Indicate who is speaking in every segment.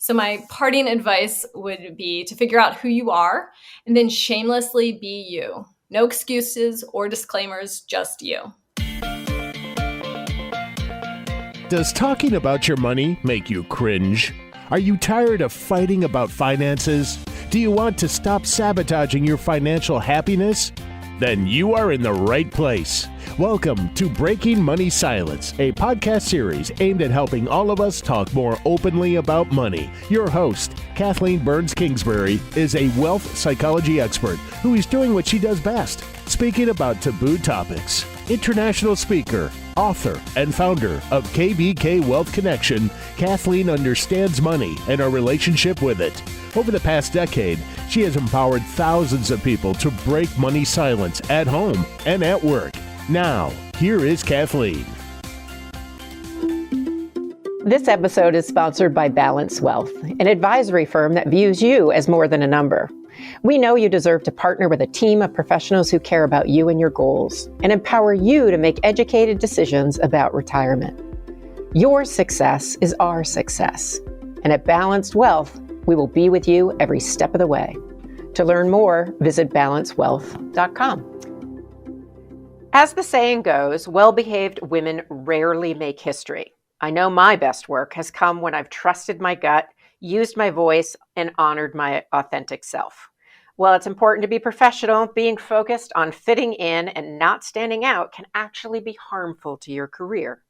Speaker 1: So my parting advice would be to figure out who you are and then shamelessly be you. No excuses or disclaimers, just you.
Speaker 2: Does talking about your money make you cringe? Are you tired of fighting about finances? Do you want to stop sabotaging your financial happiness? Then you are in the right place. Welcome to Breaking Money Silence, a podcast series aimed at helping all of us talk more openly about money. Your host, Kathleen Kingsbury, is a wealth psychology expert who is doing what she does best, speaking about taboo topics. International speaker, author, and founder of KBK Wealth Connection, Kathleen understands money and our relationship with it. Over the past decade, she has empowered thousands of people to break money silence at home and at work. Now, here is Kathleen.
Speaker 3: This episode is sponsored by Balance Wealth, an advisory firm that views you as more than a number. We know you deserve to partner with a team of professionals who care about you and your goals and empower you to make educated decisions about retirement. Your success is our success. And at Balanced Wealth, we will be with you every step of the way. To learn more, visit balancewealth.com. As the saying goes, well-behaved women rarely make history. I know my best work has come when I've trusted my gut, used my voice, and honored my authentic self. While it's important to be professional, being focused on fitting in and not standing out can actually be harmful to your career.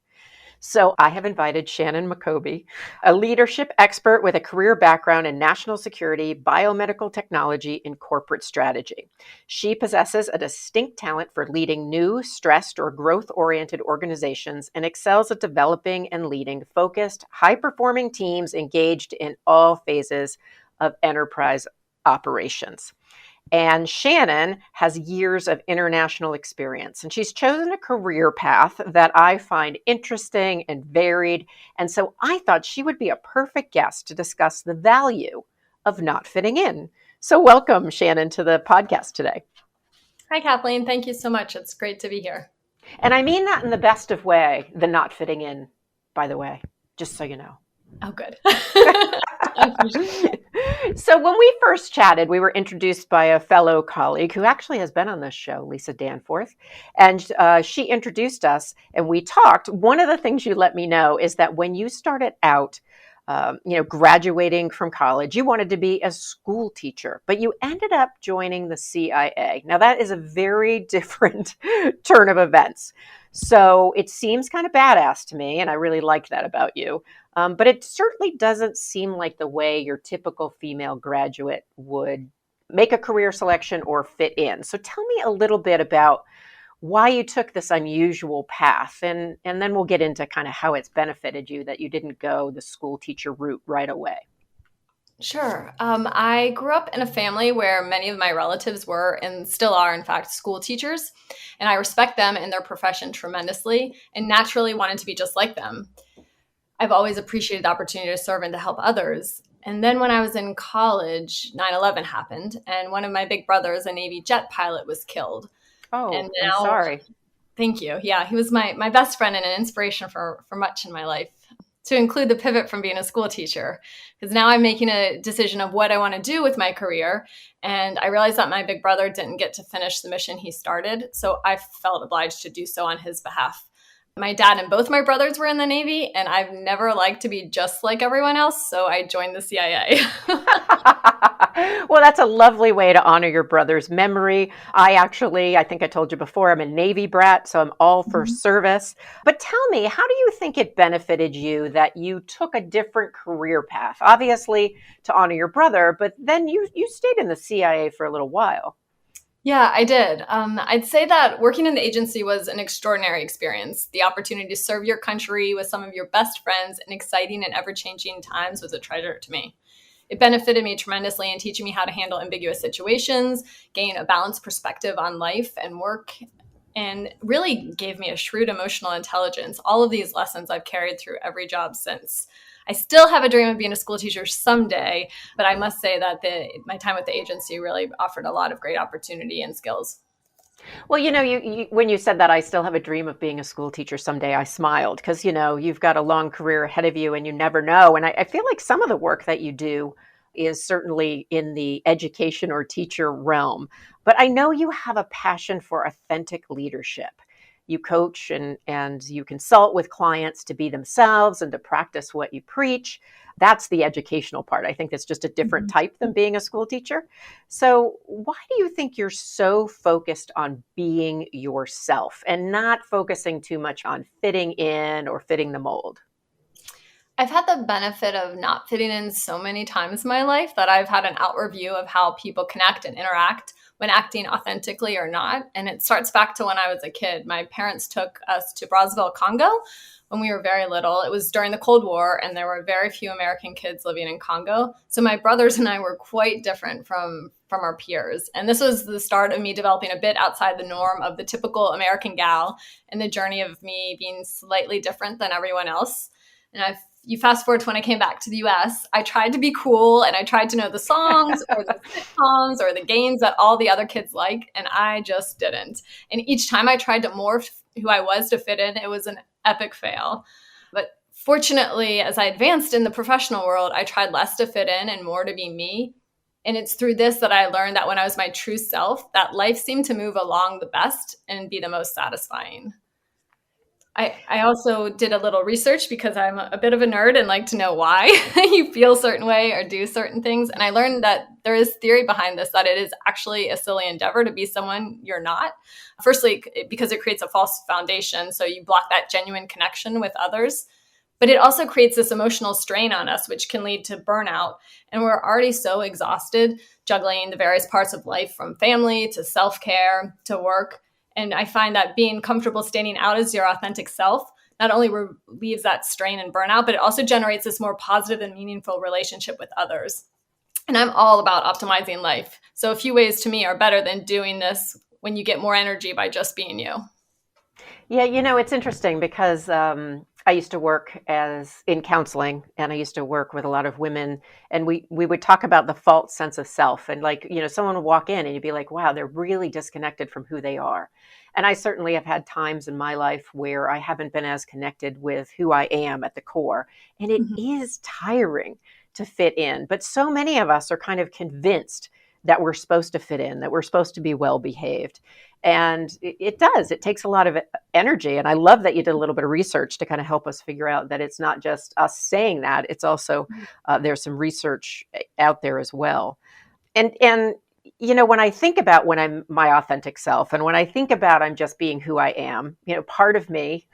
Speaker 3: So I have invited Shannon McCombie, a leadership expert with a career background in national security, biomedical technology, and corporate strategy. She possesses a distinct talent for leading new, stressed, or growth-oriented organizations and excels at developing and leading focused, high-performing teams engaged in all phases of enterprise operations. And Shannon has years of international experience, and she's chosen a career path that I find interesting and varied. And so I thought she would be a perfect guest to discuss the value of not fitting in. So welcome, Shannon, to the podcast today.
Speaker 1: Hi, Kathleen. Thank you so much. It's great to be here.
Speaker 3: And I mean that in the best of way, the not fitting in, by the way, just so you know.
Speaker 1: Oh, good.
Speaker 3: So when we first chatted, we were introduced by a fellow colleague who actually has been on this show, Lisa Danforth, and she introduced us and we talked. One of the things you let me know is that when you started out, graduating from college, you wanted to be a school teacher, but you ended up joining the CIA. Now that is a very different turn of events. So it seems kind of badass to me, and I really like that about you. But it certainly doesn't seem like the way your typical female graduate would make a career selection or fit in. So tell me a little bit about why you took this unusual path, and then we'll get into kind of how it's benefited you that you didn't go the school teacher route right away.
Speaker 1: Sure. I grew up in a family where many of my relatives were and still are, in fact, school teachers, and I respect them and their profession tremendously and naturally wanted to be just like them. I've always appreciated the opportunity to serve and to help others. And then when I was in college, 9/11 happened, and one of my big brothers, a Navy jet pilot, was killed.
Speaker 3: Oh,
Speaker 1: and now,
Speaker 3: I'm sorry.
Speaker 1: Thank you. Yeah, he was my best friend and an inspiration for much in my life, to include the pivot from being a school teacher, because now I'm making a decision of what I want to do with my career. And I realized that my big brother didn't get to finish the mission he started, so I felt obliged to do so on his behalf. My dad and both my brothers were in the Navy, and I've never liked to be just like everyone else, so I joined the CIA.
Speaker 3: Well, that's a lovely way to honor your brother's memory. I think I told you before, I'm a Navy brat, so I'm all for service. But tell me, how do you think it benefited you that you took a different career path? Obviously, to honor your brother, but then you stayed in the CIA for a little while.
Speaker 1: Yeah, I did. I'd say that working in the agency was an extraordinary experience. The opportunity to serve your country with some of your best friends in exciting and ever-changing times was a treasure to me. It benefited me tremendously in teaching me how to handle ambiguous situations, gain a balanced perspective on life and work, and really gave me a shrewd emotional intelligence. All of these lessons I've carried through every job since. I still have a dream of being a school teacher someday, but I must say that my time with the agency really offered a lot of great opportunity and skills.
Speaker 3: Well, when you said that, I still have a dream of being a school teacher someday. I smiled because, you've got a long career ahead of you and you never know. And I feel like some of the work that you do is certainly in the education or teacher realm. But I know you have a passion for authentic leadership. You coach and you consult with clients to be themselves and to practice what you preach. That's the educational part. I think that's just a different type than being a school teacher. So, why do you think you're so focused on being yourself and not focusing too much on fitting in or fitting the mold?
Speaker 1: I've had the benefit of not fitting in so many times in my life that I've had an outward view of how people connect and interact when acting authentically or not. And it starts back to when I was a kid. My parents took us to Brazzaville, Congo when we were very little. It was during the Cold War, and there were very few American kids living in Congo. So my brothers and I were quite different from our peers. And this was the start of me developing a bit outside the norm of the typical American gal, and the journey of me being slightly different than everyone else. And you fast forward to when I came back to the US, I tried to be cool and I tried to know the songs or the sitcoms or the games that all the other kids like, and I just didn't. And each time I tried to morph who I was to fit in, it was an epic fail. But fortunately, as I advanced in the professional world, I tried less to fit in and more to be me. And it's through this that I learned that when I was my true self, that life seemed to move along the best and be the most satisfying. I also did a little research because I'm a bit of a nerd and like to know why you feel a certain way or do certain things. And I learned that there is theory behind this, that it is actually a silly endeavor to be someone you're not. Firstly, because it creates a false foundation. So you block that genuine connection with others. But it also creates this emotional strain on us, which can lead to burnout. And we're already so exhausted juggling the various parts of life, from family to self-care to work. And I find that being comfortable standing out as your authentic self not only relieves that strain and burnout, but it also generates this more positive and meaningful relationship with others. And I'm all about optimizing life. So a few ways to me are better than doing this when you get more energy by just being you.
Speaker 3: Yeah, it's interesting because I used to work in counseling, and I used to work with a lot of women, and we would talk about the false sense of self. And someone would walk in and you'd be like, wow, they're really disconnected from who they are. And I certainly have had times in my life where I haven't been as connected with who I am at the core. And it is tiring to fit in. But so many of us are kind of convinced that we're supposed to fit in, that we're supposed to be well behaved. And it does. It takes a lot of energy. And I love that you did a little bit of research to kind of help us figure out that it's not just us saying that. It's also, there's some research out there as well. And when I think about when I'm my authentic self, and when I think about I'm just being who I am, part of me,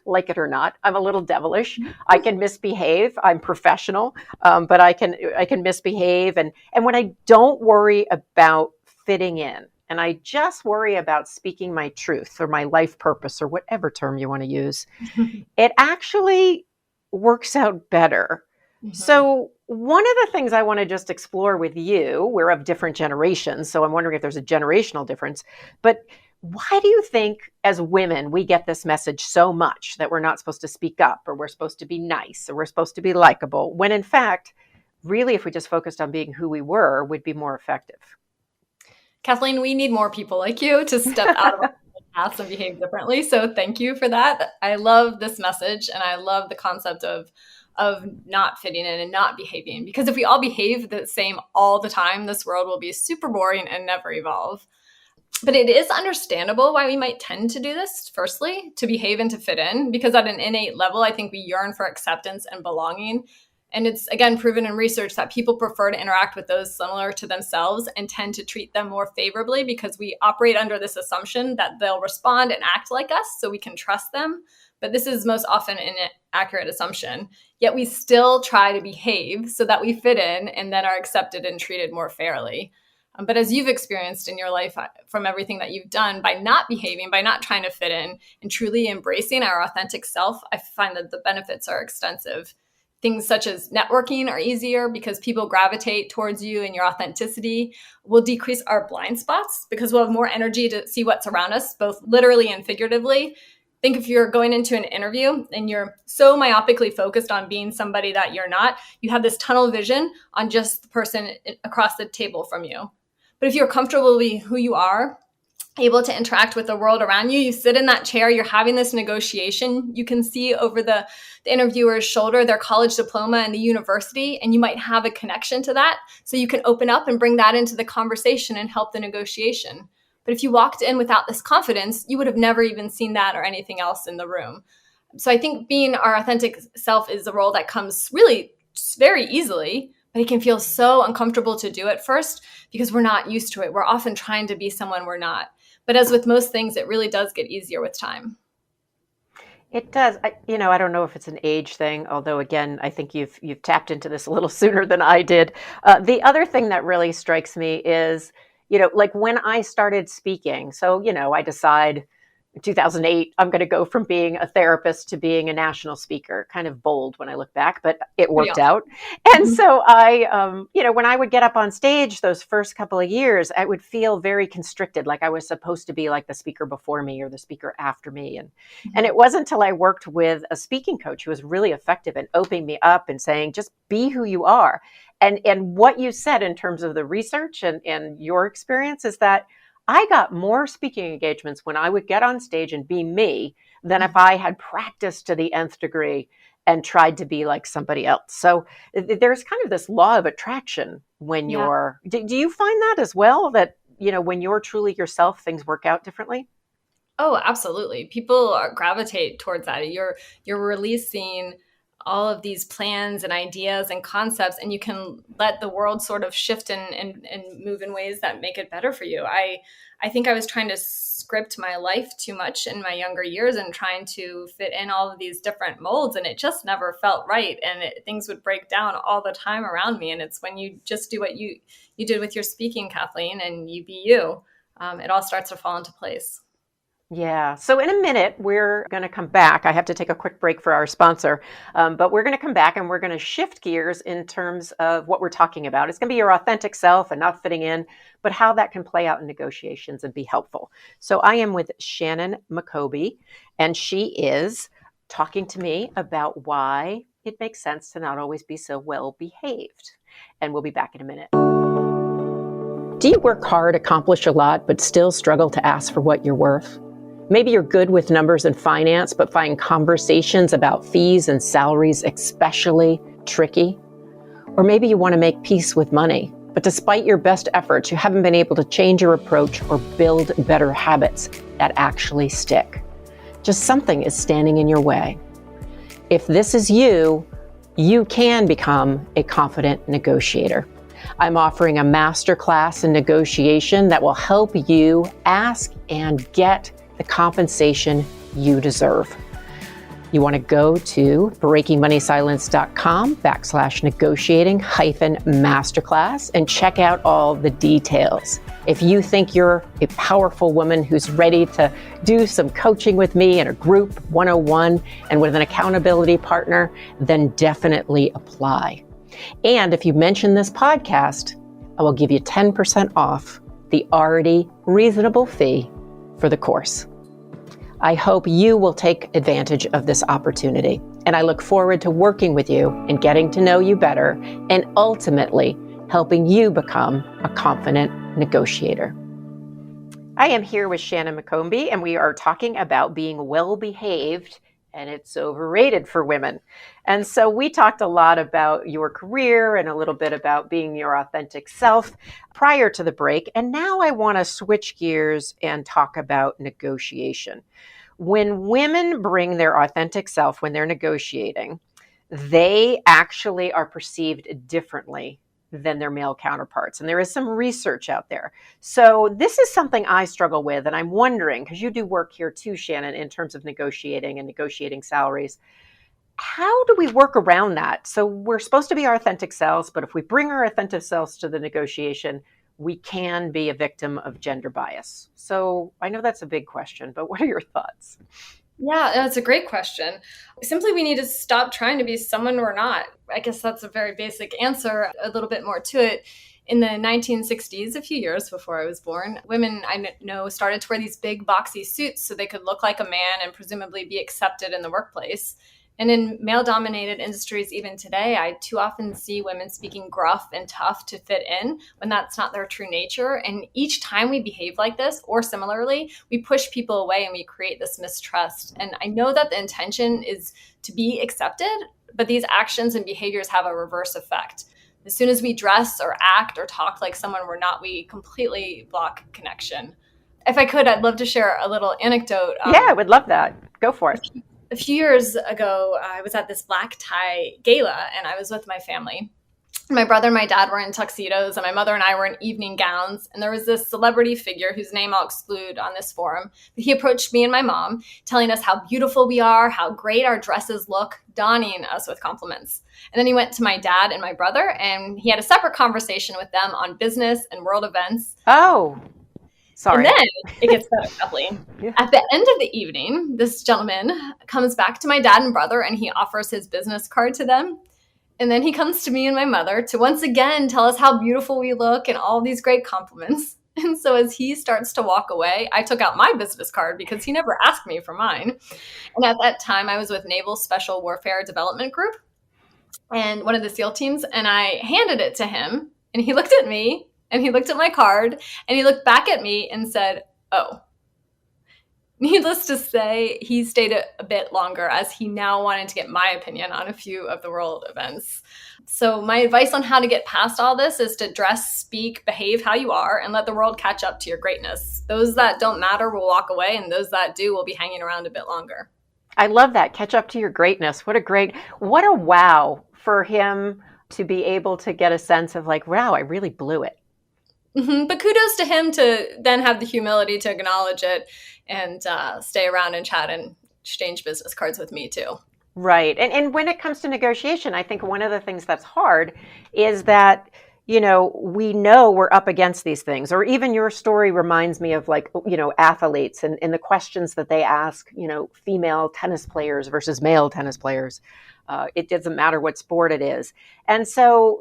Speaker 3: like it or not, I'm a little devilish. I can misbehave. I'm professional, but I can misbehave. And when I don't worry about fitting in, and I just worry about speaking my truth or my life purpose or whatever term you want to use, it actually works out better. So one of the things I want to just explore with you, we're of different generations, so I'm wondering if there's a generational difference, but why do you think as women we get this message so much that we're not supposed to speak up, or we're supposed to be nice, or we're supposed to be likable, when in fact, really, if we just focused on being who we were, we'd be more effective?
Speaker 1: Kathleen, we need more people like you to step out of our paths and behave differently. So thank you for that. I love this message, and I love the concept of not fitting in and not behaving. Because if we all behave the same all the time, this world will be super boring and never evolve. But it is understandable why we might tend to do this, firstly, to behave and to fit in, because at an innate level, I think we yearn for acceptance and belonging. And it's, again, proven in research that people prefer to interact with those similar to themselves and tend to treat them more favorably, because we operate under this assumption that they'll respond and act like us so we can trust them. But this is most often an inaccurate assumption. Yet we still try to behave so that we fit in and then are accepted and treated more fairly. But as you've experienced in your life from everything that you've done, by not behaving, by not trying to fit in and truly embracing our authentic self, I find that the benefits are extensive. Things such as networking are easier because people gravitate towards you, and your authenticity will decrease our blind spots because we'll have more energy to see what's around us, both literally and figuratively. Think if you're going into an interview and you're so myopically focused on being somebody that you're not, you have this tunnel vision on just the person across the table from you. But if you're comfortable being who you are able to interact with the world around you. You sit in that chair, you're having this negotiation. You can see over the interviewer's shoulder their college diploma and the university, and you might have a connection to that. So you can open up and bring that into the conversation and help the negotiation. But if you walked in without this confidence, you would have never even seen that or anything else in the room. So I think being our authentic self is a role that comes really very easily, but it can feel so uncomfortable to do at first because we're not used to it. We're often trying to be someone we're not. But as with most things, it really does get easier with time.
Speaker 3: It does. I don't know if it's an age thing, although again, I think you've tapped into this a little sooner than I did. The other thing that really strikes me is, like when I started speaking, so, I decide in 2008, I'm going to go from being a therapist to being a national speaker. Kind of bold when I look back, but it worked out. And so I, when I would get up on stage those first couple of years, I would feel very constricted, like I was supposed to be like the speaker before me or the speaker after me. And it wasn't until I worked with a speaking coach who was really effective in opening me up and saying, just be who you are. And what you said in terms of the research and your experience is that I got more speaking engagements when I would get on stage and be me than if I had practiced to the nth degree and tried to be like somebody else. So there's kind of this law of attraction when you're, do you find that as well? That, when you're truly yourself, things work out differently?
Speaker 1: Oh, absolutely. People gravitate towards that. You're releasing all of these plans and ideas and concepts, and you can let the world sort of shift and move in ways that make it better for you. I think I was trying to script my life too much in my younger years and trying to fit in all of these different molds, and it just never felt right. And things would break down all the time around me. And it's when you just do what you did with your speaking, Kathleen, and you be you, it all starts to fall into place.
Speaker 3: Yeah. So in a minute, we're going to come back. I have to take a quick break for our sponsor, but we're going to come back and we're going to shift gears in terms of what we're talking about. It's going to be your authentic self and not fitting in, but how that can play out in negotiations and be helpful. So I am with Shannon McCombie, and she is talking to me about why it makes sense to not always be so well behaved. And we'll be back in a minute. Do you work hard, accomplish a lot, but still struggle to ask for what you're worth? Maybe you're good with numbers and finance, but find conversations about fees and salaries especially tricky. Or maybe you want to make peace with money, but despite your best efforts, you haven't been able to change your approach or build better habits that actually stick. Just something is standing in your way. If this is you, you can become a confident negotiator. I'm offering a masterclass in negotiation that will help you ask and get the compensation you deserve. You want to go to breakingmoneysilence.com/negotiating-masterclass and check out all the details. If you think you're a powerful woman who's ready to do some coaching with me in a group 101 and with an accountability partner, then definitely apply. And if you mention this podcast, I will give you 10% off the already reasonable fee for the course. I hope you will take advantage of this opportunity, and I look forward to working with you and getting to know you better and ultimately helping you become a confident negotiator. I am here with Shannon McCombie, and we are talking about being well-behaved, and it's overrated for women. And so we talked a lot about your career and a little bit about being your authentic self prior to the break. And now I want to switch gears and talk about negotiation. When women bring their authentic self when they're negotiating, they actually are perceived differently than their male counterparts. And there is some research out there. So this is something I struggle with. And I'm wondering, because you do work here too, Shannon, in terms of negotiating and negotiating salaries, how do we work around that? So we're supposed to be our authentic selves, but if we bring our authentic selves to the negotiation, we can be a victim of gender bias. So I know that's a big question, but what are your thoughts?
Speaker 1: Yeah, that's a great question. Simply, we need to stop trying to be someone we're not. I guess that's a very basic answer. A little bit more to it. In the 1960s, a few years before I was born, women I know started to wear these big boxy suits so they could look like a man and presumably be accepted in the workplace. And in male-dominated industries, even today, I too often see women speaking gruff and tough to fit in when that's not their true nature. And each time we behave like this or similarly, we push people away and we create this mistrust. And I know that the intention is to be accepted, but these actions and behaviors have a reverse effect. As soon as we dress or act or talk like someone we're not, we completely block connection. If I could, I'd love to share a little anecdote.
Speaker 3: Yeah, I would love that. Go for it.
Speaker 1: A few years ago, I was at this black tie gala and I was with my family. My brother and my dad were in tuxedos and my mother and I were in evening gowns. And there was this celebrity figure whose name I'll exclude on this forum. But he approached me and my mom, telling us how beautiful we are, how great our dresses look, donning us with compliments. And then he went to my dad and my brother and he had a separate conversation with them on business and world events.
Speaker 3: Oh, sorry.
Speaker 1: And then it gets better, Kathleen. Yeah. At the end of the evening, this gentleman comes back to my dad and brother and he offers his business card to them. And then he comes to me and my mother to once again tell us how beautiful we look and all these great compliments. And so as he starts to walk away, I took out my business card because he never asked me for mine. And at that time, I was with Naval Special Warfare Development Group and one of the SEAL teams. And I handed it to him and he looked at me and he looked at my card and he looked back at me and said, "Oh." Needless to say, he stayed a bit longer as he now wanted to get my opinion on a few of the world events. So my advice on how to get past all this is to dress, speak, behave how you are, and let the world catch up to your greatness. Those that don't matter will walk away, and those that do will be hanging around a bit longer.
Speaker 3: I love that. Catch up to your greatness. What a wow for him to be able to get a sense of like, wow, I really blew it.
Speaker 1: Mm-hmm. But kudos to him to then have the humility to acknowledge it and stay around and chat and exchange business cards with me too.
Speaker 3: Right. And when it comes to negotiation, I think one of the things that's hard is that, we know we're up against these things. Or even your story reminds me of like, athletes and the questions that they ask, female tennis players versus male tennis players. It doesn't matter what sport it is. And so,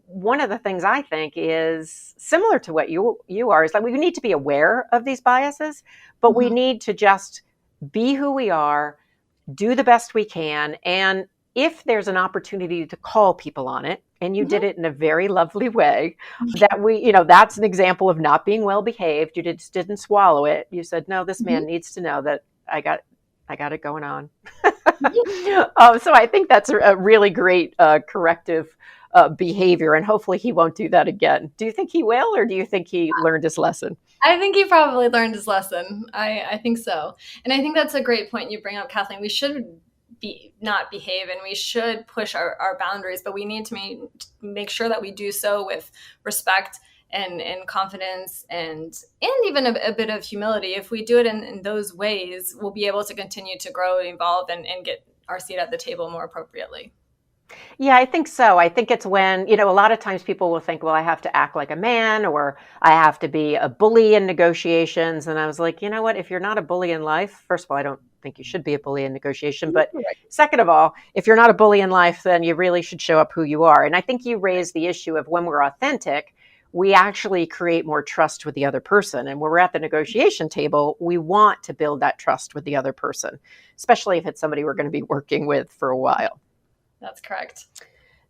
Speaker 3: one of the things I think is similar to what you are is like we need to be aware of these biases, but we need to just be who we are, do the best we can. And if there's an opportunity to call people on it, and you did it in a very lovely way, that that's an example of not being well behaved. You just didn't swallow it. You said, no, this man needs to know that I got it going on. So I think that's a really great corrective behavior, and hopefully he won't do that again. Do you think he will, or do you think he learned his lesson?
Speaker 1: I think he probably learned his lesson. I think so. And I think that's a great point you bring up, Kathleen. We should not behave and we should push our boundaries, but we need to make sure that we do so with respect and confidence and even a bit of humility. If we do it in those ways, we'll be able to continue to grow and evolve and get our seat at the table more appropriately.
Speaker 3: Yeah, I think so. I think it's when, a lot of times people will think, well, I have to act like a man or I have to be a bully in negotiations. And I was like, you know what, if you're not a bully in life, first of all, I don't think you should be a bully in negotiation. But second of all, if you're not a bully in life, then you really should show up who you are. And I think you raised the issue of when we're authentic, we actually create more trust with the other person. And when we're at the negotiation table, we want to build that trust with the other person, especially if it's somebody we're going to be working with for a while.
Speaker 1: That's correct.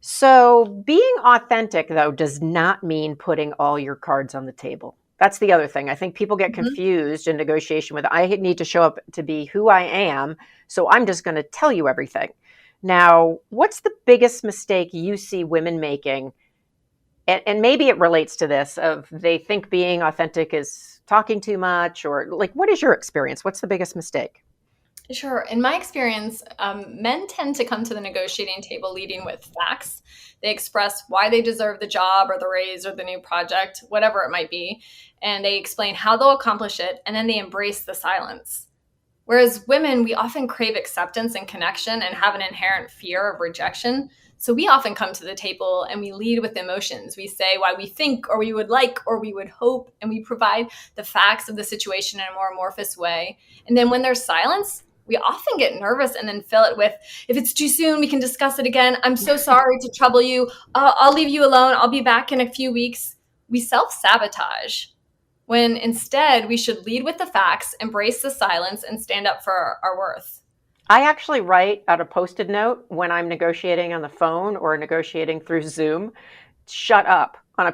Speaker 3: So being authentic, though, does not mean putting all your cards on the table. That's the other thing. I think people get confused in negotiation with, I need to show up to be who I am, so I'm just going to tell you everything. Now, what's the biggest mistake you see women making? And maybe it relates to this of they think being authentic is talking too much, or like, what is your experience? What's the biggest mistake?
Speaker 1: Sure. In my experience, men tend to come to the negotiating table leading with facts. They express why they deserve the job or the raise or the new project, whatever it might be. And they explain how they'll accomplish it. And then they embrace the silence. Whereas women, we often crave acceptance and connection and have an inherent fear of rejection. So we often come to the table and we lead with emotions. We say why we think or we would like or we would hope, and we provide the facts of the situation in a more amorphous way. And then when there's silence, we often get nervous and then fill it with, if it's too soon, we can discuss it again. I'm so sorry to trouble you. I'll leave you alone. I'll be back in a few weeks. We self-sabotage when instead we should lead with the facts, embrace the silence, and stand up for our worth.
Speaker 3: I actually write out a Post-it note when I'm negotiating on the phone or negotiating through Zoom. Shut up on a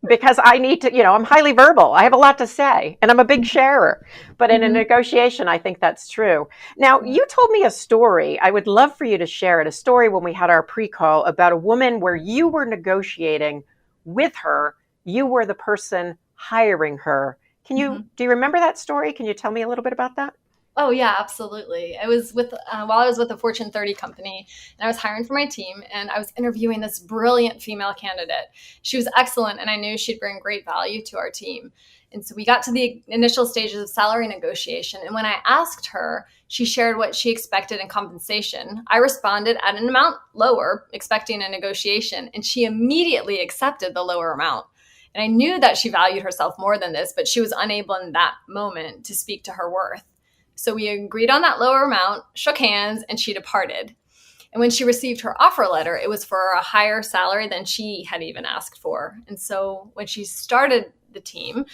Speaker 3: because I need to, I'm highly verbal. I have a lot to say and I'm a big sharer. But in a
Speaker 1: Mhm.
Speaker 3: negotiation, I think that's true. Now, you told me a story. I would love for you to share it. A story when we had our pre-call about a woman where you were negotiating with her. You were the person hiring her.
Speaker 1: Mhm.
Speaker 3: Do you remember that story? Can you tell me a little bit about that?
Speaker 1: Oh yeah, absolutely. I was with while I was with a Fortune 30 company, and I was hiring for my team, and I was interviewing this brilliant female candidate. She was excellent, and I knew she'd bring great value to our team. And so we got to the initial stages of salary negotiation, and when I asked her, she shared what she expected in compensation. I responded at an amount lower, expecting a negotiation, and she immediately accepted the lower amount. And I knew that she valued herself more than this, but she was unable in that moment to speak to her worth. So we agreed on that lower amount, shook hands, and she departed. And when she received her offer letter, it was for a higher salary than she had even asked for. And so when she started the team,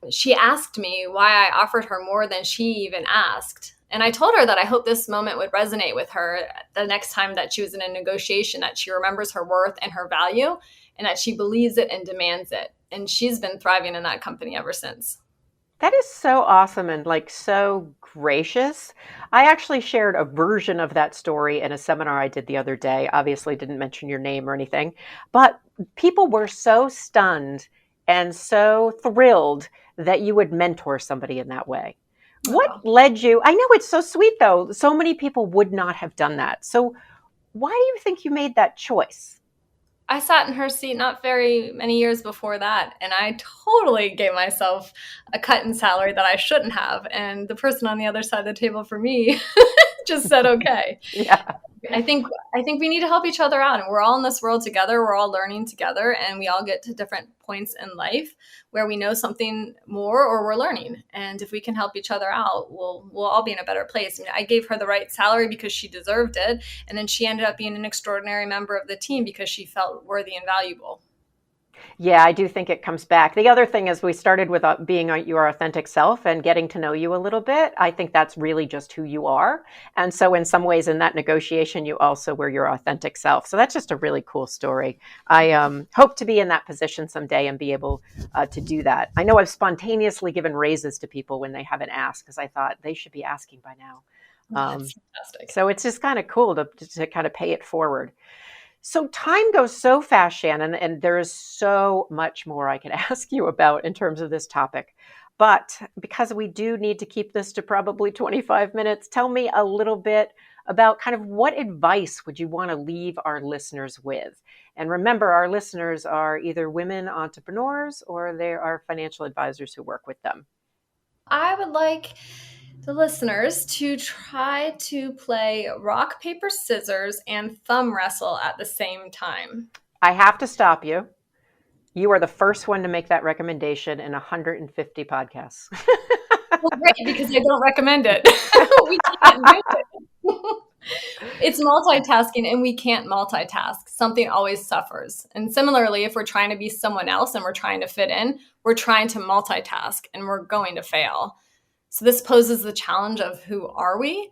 Speaker 1: she asked me why I offered her more than she even asked. And I told her that I hope this moment would resonate with her the next time that she was in a negotiation, that she remembers her worth and her value, and that she believes it and demands it. And she's been thriving in that company ever since.
Speaker 3: That is so awesome and like so gracious. I actually shared a version of that story in a seminar I did the other day. Obviously, didn't mention your name or anything, but people were so stunned and so thrilled that you would mentor somebody in that way. What
Speaker 1: Oh.
Speaker 3: led you? I know it's so sweet though. So many people would not have done that. So, why do you think you made that choice?
Speaker 1: I sat in her seat not very many years before that, and I totally gave myself a cut in salary that I shouldn't have. And the person on the other side of the table for me just said, okay.
Speaker 3: Yeah.
Speaker 1: I think we need to help each other out, and we're all in this world together. We're all learning together, and we all get to different points in life where we know something more or we're learning. And if we can help each other out, we'll all be in a better place. I mean, I gave her the right salary because she deserved it, and then she ended up being an extraordinary member of the team because she felt worthy and valuable.
Speaker 3: Yeah, I do think it comes back. The other thing is we started with being your authentic self and getting to know you a little bit. I think that's really just who you are. And so in some ways in that negotiation, you also were your authentic self. So that's just a really cool story. I hope to be in that position someday and be able to do that. I know I've spontaneously given raises to people when they haven't asked because I thought they should be asking by now.
Speaker 1: That's fantastic.
Speaker 3: So it's just kind of cool to kind of pay it forward. So time goes so fast, Shannon, and there is so much more I could ask you about in terms of this topic. But because we do need to keep this to probably 25 minutes, tell me a little bit about kind of what advice would you want to leave our listeners with? And remember, our listeners are either women entrepreneurs or they are financial advisors who work with them.
Speaker 1: I would like the listeners to try to play rock, paper, scissors, and thumb wrestle at the same time.
Speaker 3: I have to stop you. You are the first one to make that recommendation in 150 podcasts.
Speaker 1: Well, great, because I don't recommend it. We can't do it. It's multitasking, and we can't multitask. Something always suffers. And similarly, if we're trying to be someone else and we're trying to fit in, we're trying to multitask and we're going to fail. So this poses the challenge of who are we?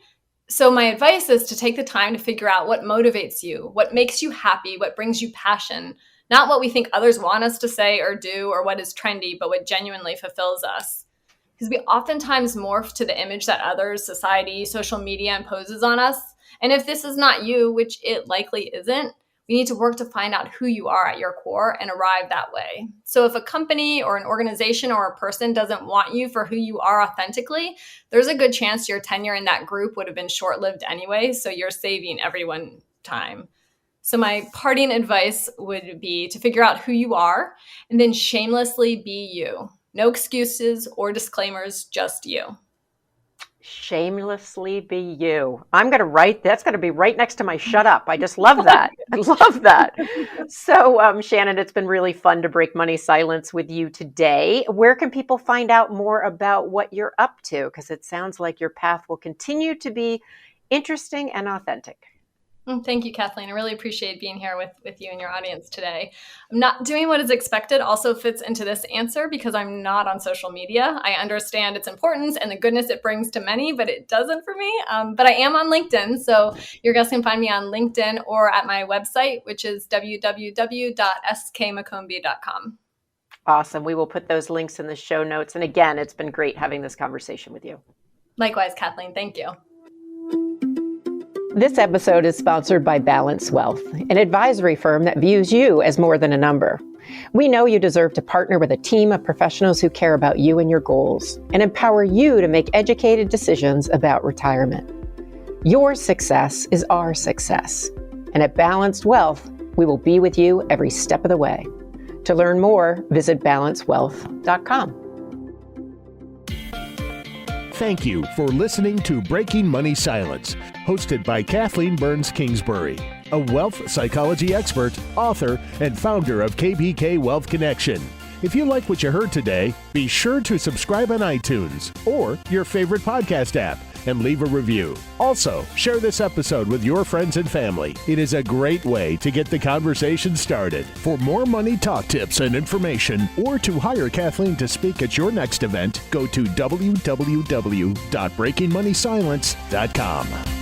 Speaker 1: So my advice is to take the time to figure out what motivates you, what makes you happy, what brings you passion, not what we think others want us to say or do or what is trendy, but what genuinely fulfills us. Because we oftentimes morph to the image that others, society, social media imposes on us. And if this is not you, which it likely isn't, we need to work to find out who you are at your core and arrive that way. So if a company or an organization or a person doesn't want you for who you are authentically, there's a good chance your tenure in that group would have been short-lived anyway, so you're saving everyone time. So my parting advice would be to figure out who you are and then shamelessly be you. No excuses or disclaimers, just you.
Speaker 3: Shamelessly be you. I'm going to write, that's going to be right next to my shut up. I just love that. I love that. So, Shannon, it's been really fun to break money silence with you today. Where can people find out more about what you're up to? Because it sounds like your path will continue to be interesting and authentic.
Speaker 1: Thank you, Kathleen. I really appreciate being here with you and your audience today. I'm not doing what is expected also fits into this answer because I'm not on social media. I understand its importance and the goodness it brings to many, but it doesn't for me. But I am on LinkedIn. So your guests can find me on LinkedIn or at my website, which is www.skmccombie.com.
Speaker 3: Awesome. We will put those links in the show notes. And again, it's been great having this conversation with you.
Speaker 1: Likewise, Kathleen. Thank you.
Speaker 3: This episode is sponsored by Balance Wealth, an advisory firm that views you as more than a number. We know you deserve to partner with a team of professionals who care about you and your goals and empower you to make educated decisions about retirement. Your success is our success. And at Balanced Wealth, we will be with you every step of the way. To learn more, visit balancewealth.com.
Speaker 2: Thank you for listening to Breaking Money Silence, hosted by Kathleen Burns Kingsbury, a wealth psychology expert, author, and founder of KBK Wealth Connection. If you like what you heard today, be sure to subscribe on iTunes or your favorite podcast app and leave a review. Also, share this episode with your friends and family. It is a great way to get the conversation started. For more money talk tips and information, or to hire Kathleen to speak at your next event, go to www.breakingmoneysilence.com.